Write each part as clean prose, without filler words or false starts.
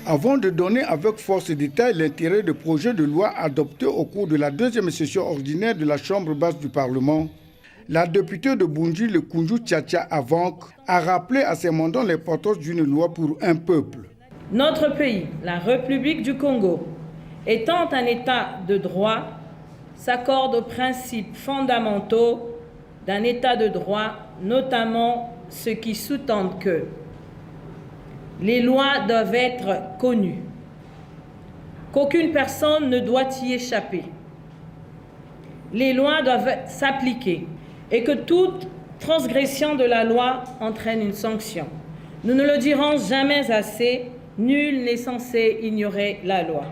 Avant de donner avec force et détail l'intérêt des projets de loi adoptés au cours de la deuxième session ordinaire de la Chambre basse du Parlement, la députée de Boundji, le Koundou Tchatcha Avank, a rappelé à ses mandants l'importance d'une loi pour un peuple. Notre pays, la République du Congo, étant un État de droit, s'accorde aux principes fondamentaux d'un État de droit, notamment ceux qui sous-tendent que les lois doivent être connues, qu'aucune personne ne doit y échapper, les lois doivent s'appliquer et que toute transgression de la loi entraîne une sanction. Nous ne le dirons jamais assez, nul n'est censé ignorer la loi.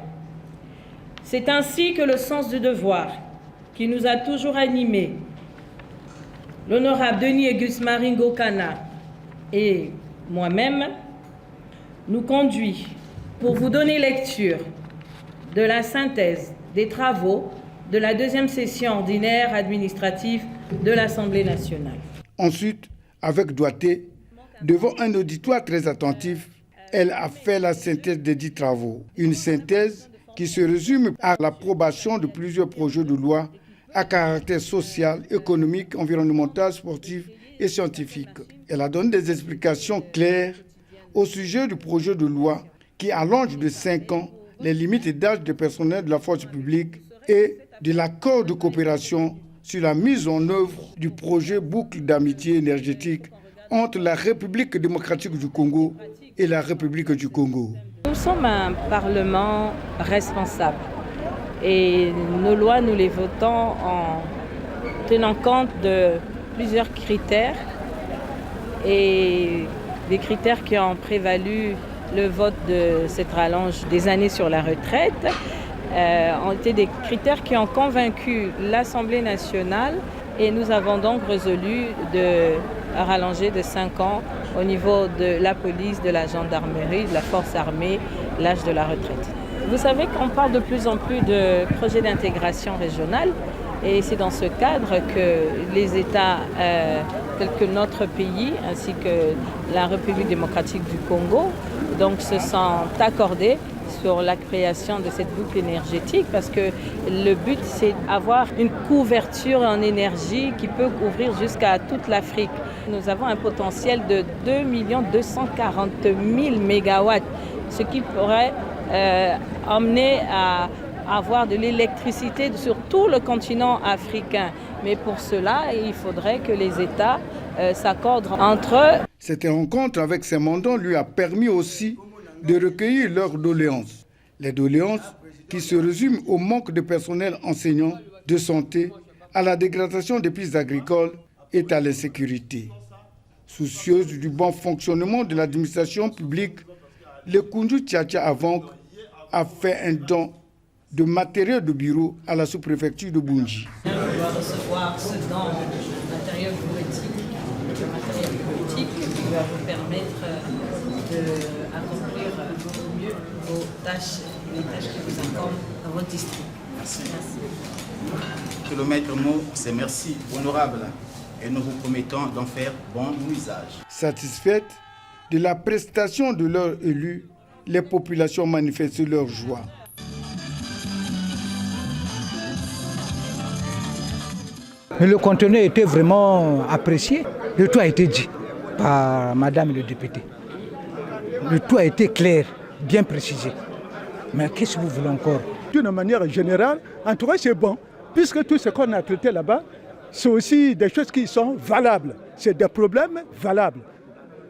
C'est ainsi que le sens du devoir, qui nous a toujours animés, l'honorable Denis Auguste Maringo Kana et moi-même, nous conduit pour vous donner lecture de la synthèse des travaux de la deuxième session ordinaire administrative de l'Assemblée nationale. Ensuite, avec doigté, devant un auditoire très attentif, elle a fait la synthèse des 10 travaux. Une synthèse qui se résume à l'approbation de plusieurs projets de loi à caractère social, économique, environnemental, sportif et scientifique. Elle a donné des explications claires au sujet du projet de loi qui allonge de 5 ans les limites d'âge des personnels de la force publique et de l'accord de coopération sur la mise en œuvre du projet boucle d'amitié énergétique entre la République démocratique du Congo et la République du Congo. Nous sommes un Parlement responsable et nos lois, nous les votons en tenant compte de plusieurs critères et des critères qui ont prévalu le vote de cette rallonge des années sur la retraite ont été des critères qui ont convaincu l'Assemblée nationale et nous avons donc résolu de rallonger de 5 ans au niveau de la police, de la gendarmerie, de la force armée, l'âge de la retraite. Vous savez qu'on parle de plus en plus de projets d'intégration régionale et c'est dans ce cadre que les États tels que notre pays ainsi que la République démocratique du Congo donc, se sont accordés sur la création de cette boucle énergétique parce que le but c'est d'avoir une couverture en énergie qui peut couvrir jusqu'à toute l'Afrique. Nous avons un potentiel de 2 240 000 mégawatts, ce qui pourrait emmener à avoir de l'électricité sur tout le continent africain. Mais pour cela, il faudrait que les États s'accordent entre eux. Cette rencontre avec ses mandants lui a permis aussi de recueillir leurs doléances. Les doléances qui se résument au manque de personnel enseignant, de santé, à la dégradation des pistes agricoles et à l'insécurité. Soucieuse du bon fonctionnement de l'administration publique, le Koundou Tchatcha Avank a fait un don de matériel de bureau à la sous-préfecture de Boundji. On doit recevoir ce don de matériel politique qui va vous permettre d'accomplir au mieux vos tâches, les tâches qui vous incombent dans votre district. Merci. Que le maître mot, c'est merci, honorable, et nous vous promettons d'en faire bon usage. Satisfaites de la prestation de leurs élus, les populations manifestent leur joie. Le contenu était vraiment apprécié. Le tout a été dit par madame le député. Le tout a été clair, bien précisé. Mais qu'est-ce que vous voulez encore? D'une manière générale, en tout cas c'est bon, puisque tout ce qu'on a traité là-bas, c'est aussi des choses qui sont valables. C'est des problèmes valables.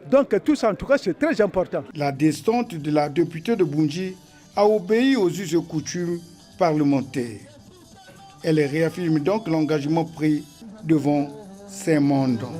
Donc tout ça en tout cas c'est très important. La descente de la députée de Boundji a obéi aux us et coutumes parlementaires. Elle réaffirme donc l'engagement pris devant ses mandants.